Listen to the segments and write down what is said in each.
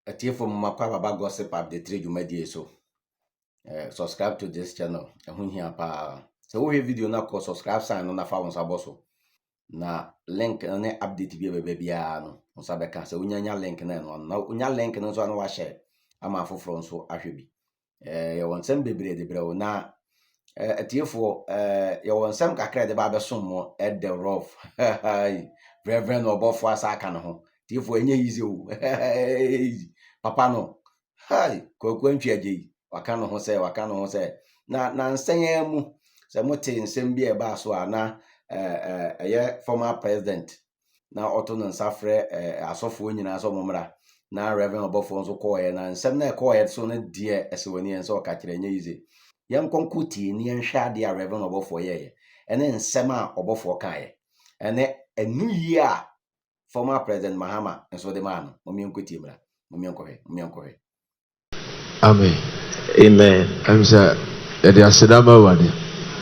A tea from Makwa gossip up the 3 Jumadi so. Subscribe to this channel. So we video na ko subscribe sign on na fa won saboso. Na link na update bi baby no. On sabeka se unyanya link na no. Na unya link no so na wa share. Ama foforo nso ahwe bi. Ye won sem bebre de brewo na atiefo ye won sem kakra de ba besom mo the Rev Reverend Oborfuo aka no ho. Atiefo enye easy o. Papa no. Hi, kokwa ntwaje. Waka no ho se na nsenye mu se mote nsem bi e ba so ana former president na oto no nsafre asofo nyina so momra na Reverend Oborfuo nso koye na nsem na koye so na die esewani enso ka kire nya yize yem konkuti ni enhwe ade a Reverend Oborfuo ye ene nsem a Oborfuo kaye ene enu yi a former president Mahama nso de man momi nkuti mra momi nkohe amen. I'm sure the Asadama Wadi.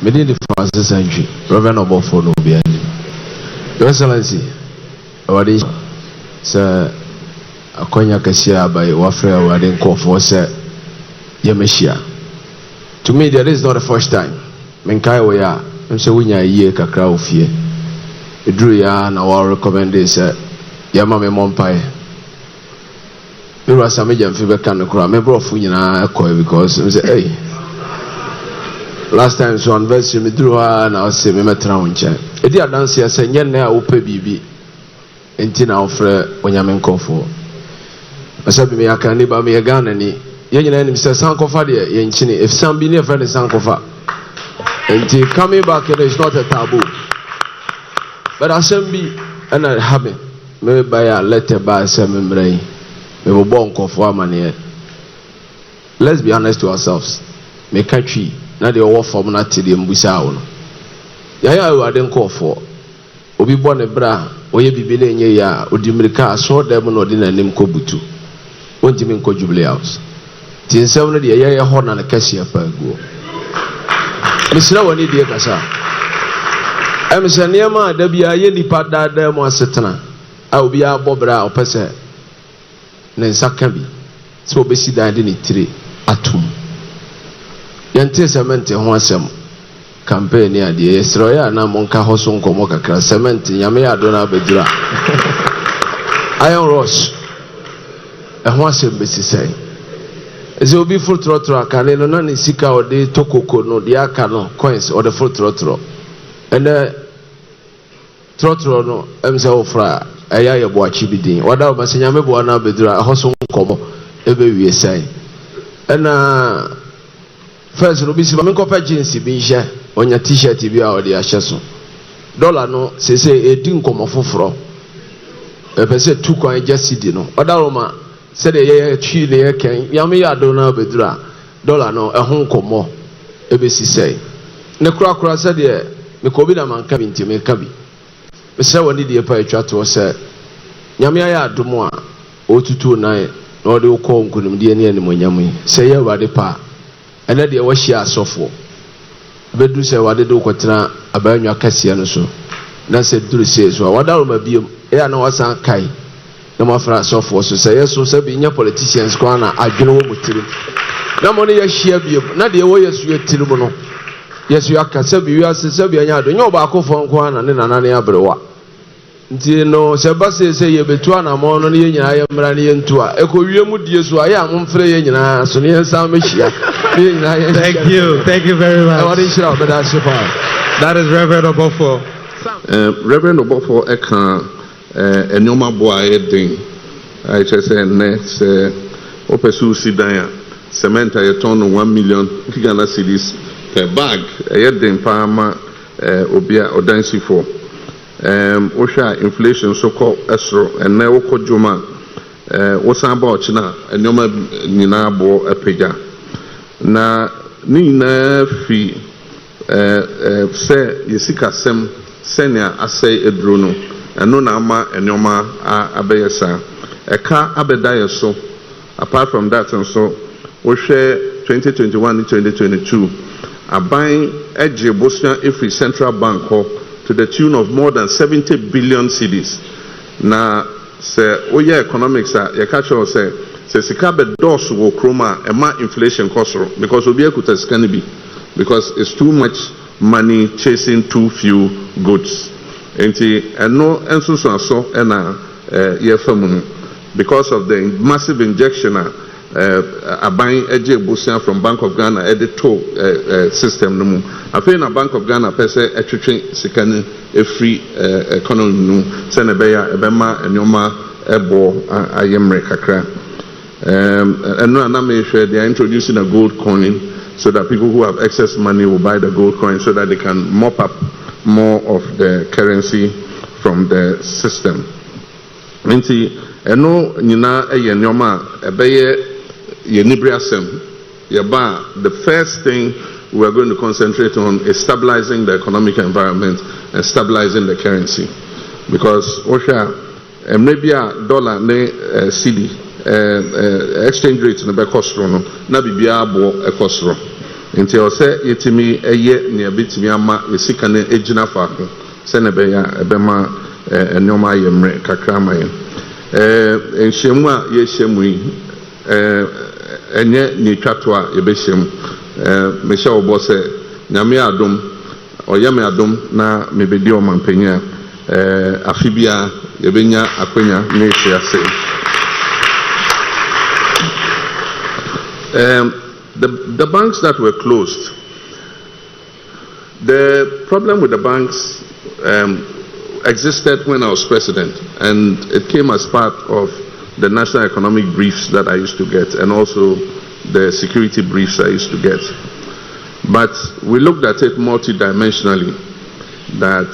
Many the first century, Reverend Oborfuo no be any. Your Excellency, Wadi, Sir Akonya Kasia by Wafre Wadin Kofo, Sir Yameshia. To me, that is not the first time. Menkai Waya, and so when ye kakra of fear. The Drew ya na wa recommend this, Yamame Mompai. Me was a major fever can cry. Me brought Funyana because I say, hey, last time so anniversary me drew her and I was saying, me met round chair. A dear dance here saying, Yana, Upe BB, and Tina offer when you're in Kofo. I said, me, I can't neighbor me a gun and young enemy says, Sankofa, yen chini, if some be near friend is Sankofa. And coming back, it is not a taboo. But I said, be and I have it. Maybe by a letter by some brain. We were born for money. Let's be honest to ourselves. Me country, now the war from not to the Mbusao. Yaya, I didn't call for. Obi born a bra, or ye be billion ya, or the America, saw them no dinner name Kobutu. Won't you mean Jubilee House? Tin 7 yaya horn and a cashier per go. Miss No one need the Casa. I'm Sanyama, there be a yelly part that there was Satana. I will be a bobra or pesser. Nensa kabi so obesi dan de ne tire atom yente cement ho asem campaign ya de yesro ya na monka hoso nkomo kakra cement nyame ya do na bedura iron rush ho asem besi sai eze obi full trotro akale no na ne sika ode tokoko no de aka no coins or the full trotro and trotro no emse ofra aya ye bo achi bidin wada o masenya me bo na bedura hoso nkomo ebe wie sai na first no bi si me kopa jeans bi hye onya t-shirt bi a ode ahye so dollar no sese edi nkomo foforo pese 2 coin just di no wada o ma se de ye twi ne ye kan ya me ya do na bedura dollar no ehun nkomo ebe si sai ne kura se de me ko bi na man ka bi ntime ka bi Mr. Wani de pa etwa to se nyame ya adomo a otutu nan na ode ko nkunum de ne ne monyam se ye wade pa ene de wo hia asofo bedu se wade de kwotena abanwa kase no so na se duru se so wada ma biem e na wasan kai na mafra asofo so se yeso se bi nya politicians kwa na adwene wo mutirim na mo ne ye hia biem na de wo yeso yetirim no yeso yakasa bi wiase se bi anya ado nya oba akofo nko na ne nanane abrewa nti no se base se ye betu anamo no ne nyina ye mra ne ye ntu a ekowie mu die so aye amomfre ye nyina so ne nsam mehia ye nyina ye thank you very much that is Reverend Oborfuo. Reverend Oborfuo eka enyoma boa edin I just say next opesu sidan cement ye ton 1 million Ghana cedis per bag edin farmer obia odansi for osha inflation so called esro and na woko juma wosan ba ochina enyoma nyina bo epega na ni na fi se yesika sem senia asay edro no eno na ama enyoma abeyesa eka abeda yeso apart from that so wo hwe 2021 2022 aban eje Bosnia Ifri Central Bank to the tune of more than 70 billion cedis. Na sɛ woyɛ economics a yɛka kyerɛ sɛ sika bɛdɔɔso wɔ kurom a ɛma inflation kɔ soro because obi akuta sika no bi because it's too much money chasing too few goods. Nti ɛno nso so aso ɛna yɛfa mu no because of the massive injection aban ɛgye ebusia from Bank of Ghana ɛde to system no mu afei na Bank of Ghana pɛ sɛ ɛtwetwe sika no efiri economy no sɛ na ɛbɛyɛ ɛbɛma nneɛma ɛbɔ ayɛ mmerɛ kakra ɛno na mehwɛ they are introducing a gold coin so that people who have excess money will buy the gold coin so that they can mop up more of the currency from the system. Nti ɛno nyinaa ɛyɛ nneɛma a ɛbɛyɛ yɛ nibiri asɛm yɛba the first thing we are going to concentrate on is stabilizing the economic environment and stabilizing the currency because wohwɛ a mmerɛ bi a dollar ne cedi exchange rate no bɛkɔ soro no na biribiara aboɔ ɛkɔ soro nti ɔsɛ yɛtumi ɛyɛ nea bɛtumi ama yɛsika no ɛgyina faako sɛne ɛbɛyɛ ɛbɛma nneɛma ayɛ mmerɛ kakra ama yɛn nhyiamu a yɛhyia mu yi ɛnyɛ ne twa to a yɛbɛhyia mu mehyɛ wo bɔ sɛ nyame adom ɔyɛ me adom na mebɛdi ɔmanpanyin a afe biara yɛbɛnya akwanya na ɛhyia ase. The banks that were closed, the problem with the banks existed when I was president, and it came as part of the national economic briefs that I used to get and also the security briefs I used to get. But we looked at it multidimensionally, that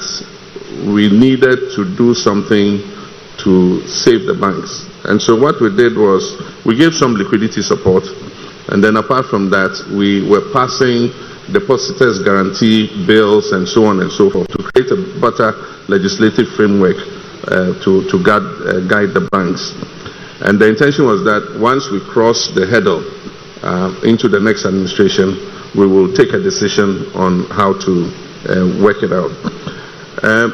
we needed to do something to save the banks. And so what we did was we gave some liquidity support. And then apart from that, we were passing depositors' guarantee bills and so on and so forth to create a better legislative framework to guide the banks. And the intention was that once we cross the hurdle into the next administration, we will take a decision on how to work it out.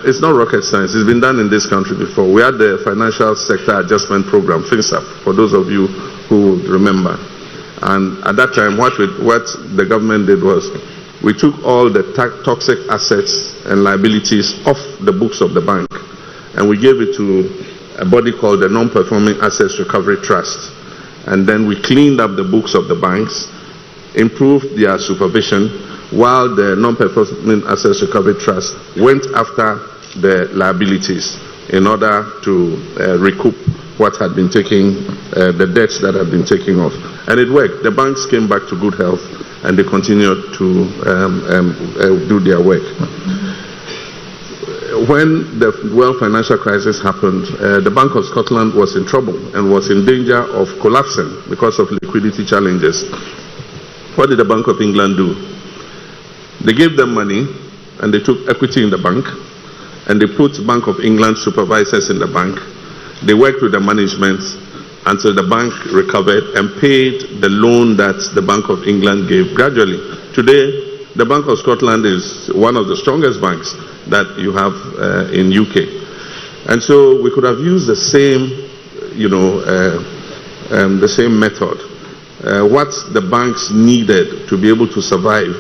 It's not rocket science. It's been done in this country before. We had the Financial Sector Adjustment Program, FinSAP, for those of you who remember. And at that time, what the government did was we took all the toxic assets and liabilities off the books of the bank, and we gave it to a body called the Non-Performing Assets Recovery Trust. And then we cleaned up the books of the banks, improved their supervision, while the Non-Performing Assets Recovery Trust went after the liabilities in order to recoup what had been taken, the debts that had been taken off. And it worked. The banks came back to good health and they continued to do their work. When the world financial crisis happened, the Bank of Scotland was in trouble and was in danger of collapsing because of liquidity challenges. What did the Bank of England do? They gave them money and they took equity in the bank and they put Bank of England supervisors in the bank. They worked with the management until the bank recovered and paid the loan that the Bank of England gave gradually. Today, the Bank of Scotland is one of the strongest banks that you have in UK. And so we could have used the same, the same method. What the banks needed to be able to survive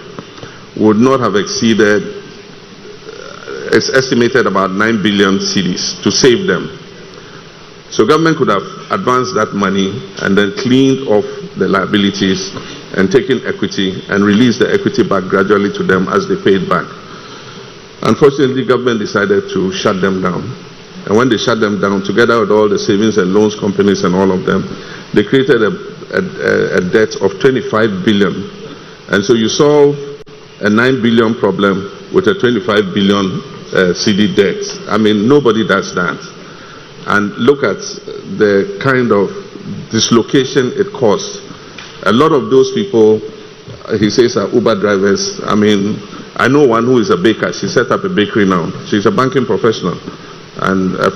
would not have exceeded, it's estimated about 9 billion cedis to save them. So government could have advanced that money and then cleaned off the liabilities and taken equity and released the equity back gradually to them as they paid back. Unfortunately, government decided to shut them down. And when they shut them down, together with all the savings and loans companies and all of them, they created a debt of 25 billion. And so you solve a 9 billion problem with a 25 billion CD debt. I mean, nobody does that. And look at the kind of dislocation it caused. A lot of those people, he says, are Uber drivers. I mean, I know one who is a baker. She set up a bakery now. She's a banking professional. And a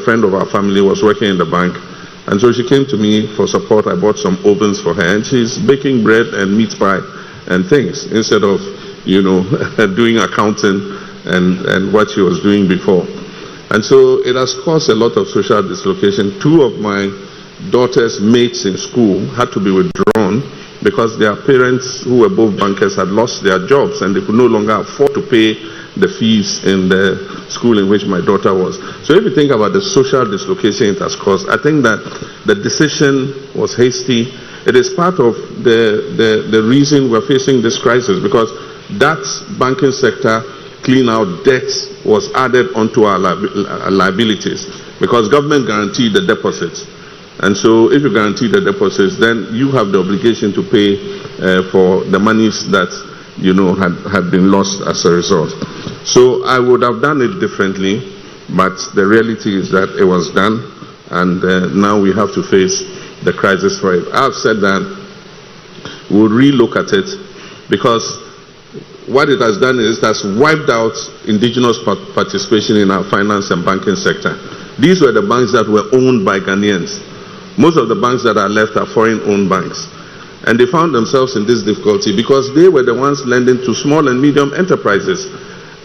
friend of our family was working in the bank. And so she came to me for support. I bought some ovens for her. And she's baking bread and meat pie and things instead of, doing accounting and what she was doing before. And so it has caused a lot of social dislocation. Two of my daughter's mates in school had to be withdrawn because their parents, who were both bankers, had lost their jobs and they could no longer afford to pay the fees in the school in which my daughter was. So if you think about the social dislocation it has caused, I think that the decision was hasty. It is part of the reason we're facing this crisis, because that banking sector clean out debt was added onto our liabilities, because government guaranteed the deposits. And so if you guarantee the deposits, then you have the obligation to pay for the monies that had been lost as a result. So I would have done it differently, but the reality is that it was done, and now we have to face the crisis for it. I've said that we'll relook at it, because what it has done is it has wiped out indigenous participation in our finance and banking sector. These were the banks that were owned by Ghanaians. Most of the banks that are left are foreign-owned banks. And they found themselves in this difficulty because they were the ones lending to small and medium enterprises.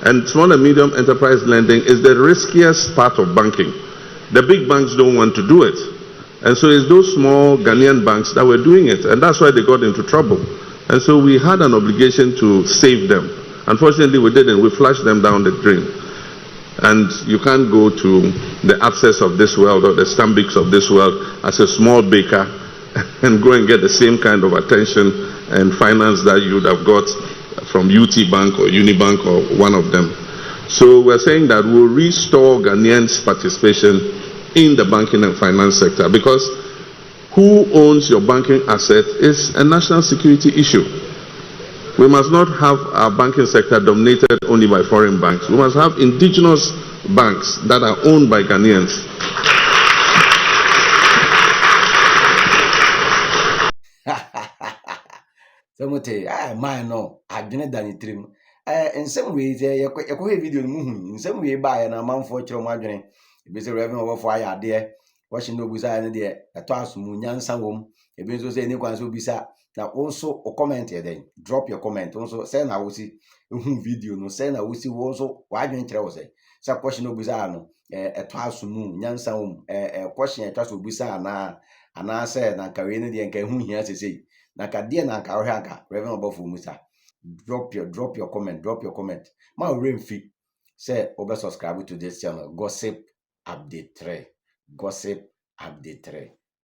And small and medium enterprise lending is the riskiest part of banking. The big banks don't want to do it. And so it's those small Ghanaian banks that were doing it. And that's why they got into trouble. And so we had an obligation to save them. Unfortunately, we didn't. We flushed them down the drain. And you can't go to the Access of this world or the Stanbics of this world as a small baker and go and get the same kind of attention and finance that you would have got from UT Bank or Unibank or one of them. So we're saying that we'll restore Ghanaians' participation in the banking and finance sector, because who owns your banking asset is a national security issue. We must not have our banking sector dominated only by foreign banks. We must have indigenous banks that are owned by Ghanaians. Somote, mine no, adwene da ne tirim. Nsɛm wei sɛ yɛkɔhwɛ video no mu hu, nsɛm wei baeɛ na amanfoɔ kyerɛ mu adwene. Ebi sɛ Rev Oborfuo ayɛ adeɛ, wɔhyɛ no obusa ne deɛ ɛtɔ aso mu nyansa wom. Ebi nso sɛ ɛni kwan sɛ obisa. Na wo nso o comment yɛ dɛn? Drop your comment. Wo nso sɛ na wo si hu video no, sɛ na wo si wo nso wadwene kyerɛ wo sɛ. Sɛ question obisa no, ɛtɔ aso mu nyansa wom. Question ɛtɔ so obisa ana sɛ na nka wei ne deɛ nka hu hia sesei. Na nka deɛ na nka wohwɛ anka Rev Oborfuo musa. Drop your comment. Ma wo remfi sɛ obe subscribe to this channel. Gossip Update 3.